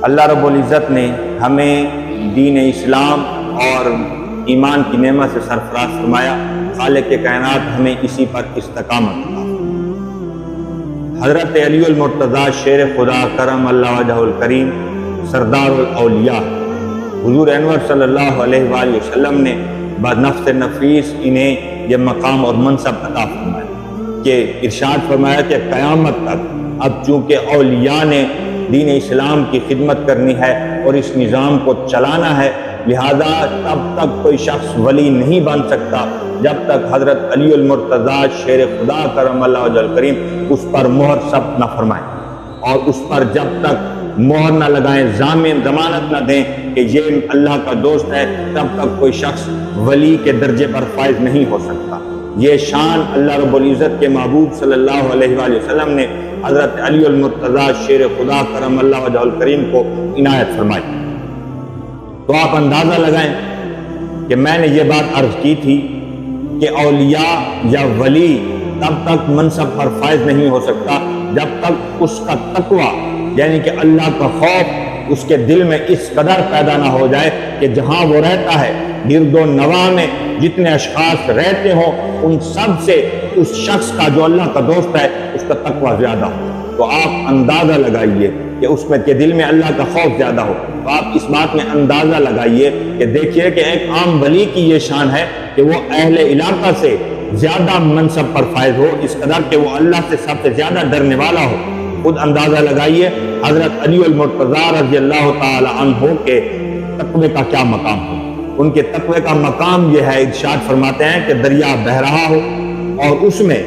اللہ رب العزت نے ہمیں دین اسلام اور ایمان کی نعمت سے سرفراز فرمایا۔ خالق کائنات ہمیں اسی پر استقامت عطا فرمائے۔ حضرت علی المرتضیٰ شیر خدا کرم اللہ وجہ الکریم سردار الاولیاء حضور انور صلی اللہ علیہ وآلہ وسلم نے بنفس نفیس انہیں یہ مقام اور منصب عطا فرمایا کہ ارشاد فرمایا کہ قیامت تک اب چونکہ اولیاء نے دین اسلام کی خدمت کرنی ہے اور اس نظام کو چلانا ہے، لہذا تب تک کوئی شخص ولی نہیں بن سکتا جب تک حضرت علی المرتضیٰ شیر خدا کرم اللہ وجہ الکریم اس پر مہر ثبت نہ فرمائیں، اور اس پر جب تک مہر نہ لگائیں، ضمانت نہ دیں کہ یہ اللہ کا دوست ہے، تب تک کوئی شخص ولی کے درجے پر فائز نہیں ہو سکتا۔ یہ شان اللہ رب العزت کے محبوب صلی اللہ علیہ وآلہ وسلم نے حضرت علی المرتضیٰ شیر خدا کرم اللہ وجہ الکریم کو عنایت فرمائی۔ تو آپ اندازہ لگائیں کہ میں نے یہ بات عرض کی تھی کہ اولیاء یا ولی تب تک منصب پر فائز نہیں ہو سکتا جب تک اس کا تقویٰ یعنی کہ اللہ کا خوف اس کے دل میں اس قدر پیدا نہ ہو جائے کہ جہاں وہ رہتا ہے گرد و نواح میں جتنے اشخاص رہتے ہوں ان سب سے اس شخص کا جو اللہ کا دوست ہے اس کا تقویٰ زیادہ ہو۔ تو آپ اندازہ لگائیے کہ اس میں کے دل میں اللہ کا خوف زیادہ ہو، تو آپ اس بات میں اندازہ لگائیے کہ دیکھیے کہ ایک عام ولی کی یہ شان ہے کہ وہ اہل علاقہ سے زیادہ منصب پر فائز ہو، اس قدر کہ وہ اللہ سے سب سے زیادہ ڈرنے والا ہو۔ خود اندازہ لگائیے حضرت علی المرتضیٰ رضی اللہ تعالی عنہ کے تقوی کا کیا مقام ہو۔ ان کے تقوی کا مقام یہ ہے، ارشاد فرماتے ہیں کہ دریا بہہ رہا ہو اور اس میں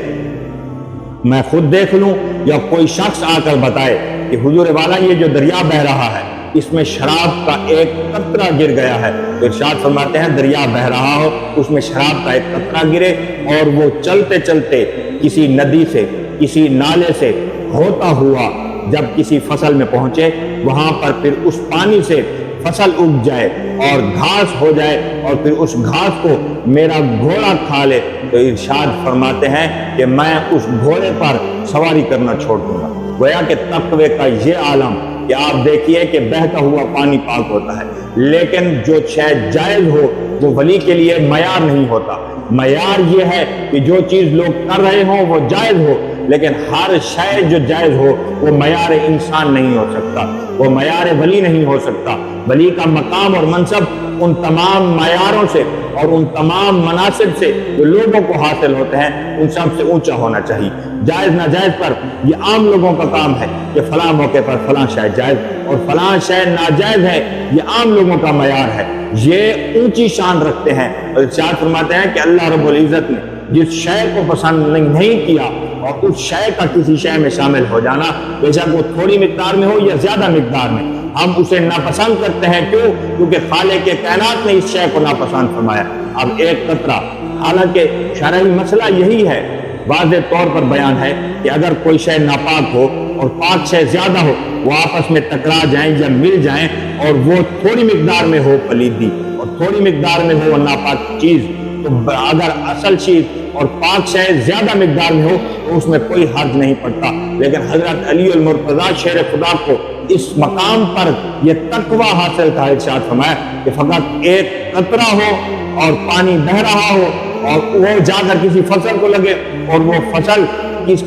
میں خود دیکھ لوں یا کوئی شخص آ کر بتائے کہ حضور والا یہ جو دریا بہہ رہا ہے اس میں شراب کا ایک قطرہ گر گیا ہے، تو ارشاد فرماتے ہیں دریا بہہ رہا ہو اس میں شراب کا ایک قطرہ گرے اور وہ چلتے چلتے کسی ندی سے کسی نالے سے ہوتا ہوا جب کسی فصل میں پہنچے وہاں پر پھر اس پانی سے فصل اگ جائے اور گھاس ہو جائے اور پھر اس گھاس کو میرا گھوڑا کھا لے، تو ارشاد فرماتے ہیں کہ میں اس گھوڑے پر سواری کرنا چھوڑ دوں گا۔ گویا کہ تقوی کا یہ عالم کہ آپ دیکھیے کہ بہتا ہوا پانی پاک ہوتا ہے، لیکن جو شے جائز ہو وہ ولی کے لیے معیار نہیں ہوتا۔ معیار یہ ہے کہ جو چیز لوگ کر رہے ہوں وہ جائز ہو، لیکن ہر شے جو جائز ہو وہ معیار انسان نہیں ہو سکتا، وہ معیار ولی نہیں ہو سکتا۔ ولی کا مقام اور منصب ان تمام معیاروں سے اور ان تمام مناصب سے جو لوگوں کو حاصل ہوتے ہیں ان سب سے اونچا ہونا چاہیے۔ جائز ناجائز پر یہ عام لوگوں کا کام ہے کہ فلاں موقع پر فلاں شے جائز اور فلاں شے ناجائز ہے، یہ عام لوگوں کا معیار ہے، یہ اونچی شان رکھتے ہیں۔ اور ارشاد فرماتے ہیں کہ اللہ رب العزت نے جس شے کو پسند نہیں کیا اور اس شے کا کسی شے میں شامل ہو جانا، بے شک وہ تھوڑی مقدار میں ہو یا زیادہ مقدار میں، ہم اسے ناپسند کرتے ہیں۔ کیوں؟ کیونکہ خالق کائنات نے اس شے کو ناپسند فرمایا۔ اب ایک قطرہ، حالانکہ شرعی مسئلہ یہی ہے، واضح طور پر بیان ہے کہ اگر کوئی شے ناپاک ہو اور پاک شے زیادہ ہو وہ آپس میں ٹکرا جائیں یا مل جائیں اور وہ تھوڑی مقدار میں ہو پلیدی اور تھوڑی مقدار میں ہو ناپاک چیز، تو اگر اصل چیز اور پاک شے زیادہ مقدار میں ہو تو اس میں کوئی حرج نہیں پڑتا۔ لیکن حضرت علی المرتضیٰ شیر خدا کو اس مقام پر یہ تقویٰ حاصل تھا، ارشاد فرمایا کہ فقط ایک قطرہ ہو اور پانی بہہ رہا ہو اور وہ جا کر کسی فصل کو لگے اور وہ فصل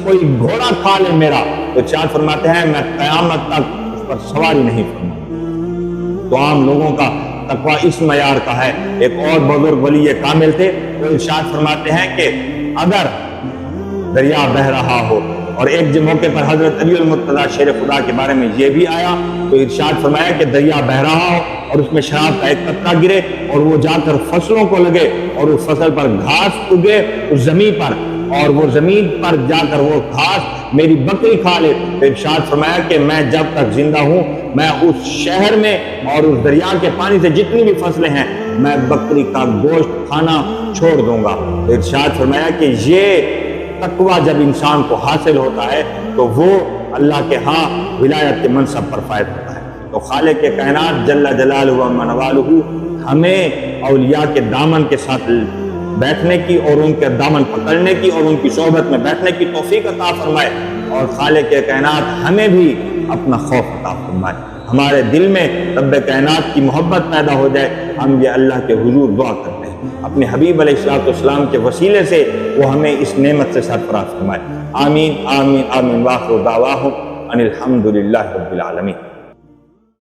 کوئی گھوڑا کھا لے میرا، تو ارشاد فرماتے ہیں میں قیامت تک اس پر سواری نہیں کروں۔ تو عام لوگوں کا تقویٰ اس معیار کا ہے۔ ایک اور بزرگ ولی کامل تھے، وہ ارشاد فرماتے ہیں کہ اگر دریا بہہ رہا ہو اور ایک موقع پر حضرت علی المرتضیٰ شیر خدا کے بارے میں یہ بھی آیا تو ارشاد فرمایا کہ دریا بہہ رہا ہو اور اس میں شراب کا ایک قطرہ گرے اور وہ جا کر فصلوں کو لگے اور اس فصل پر گھاس اگے اس زمین پر اور وہ زمین پر جا کر وہ گھاس میری بکری کھا لے، تو ارشاد فرمایا کہ میں جب تک زندہ ہوں میں اس شہر میں اور اس دریا کے پانی سے جتنی بھی فصلیں ہیں میں بکری کا گوشت کھانا چھوڑ دوں گا۔ تو ارشاد فرمایا کہ یہ تقویٰ جب انسان کو حاصل ہوتا ہے تو وہ اللہ کے ہاں ولایت کے منصب پر فائز ہوتا ہے۔ تو خالق کے کائنات جل جلالہ و منوالہ ہمیں اولیاء کے دامن کے ساتھ بیٹھنے کی اور ان کے دامن پکڑنے کی اور ان کی صحبت میں بیٹھنے کی توفیق عطا فرمائے، اور خالق کے کائنات ہمیں بھی اپنا خوف عطا فرمائے۔ ہمارے دل میں رب کائنات کی محبت پیدا ہو جائے، ہم یہ اللہ کے حضور دعا کرتے ہیں اپنے حبیب علیہ السلام کے وسیلے سے وہ ہمیں اس نعمت سے سرفراز فرمائے۔ آمین آمین آمین، وآخر دعواہم ان الحمد للہ رب العالمین۔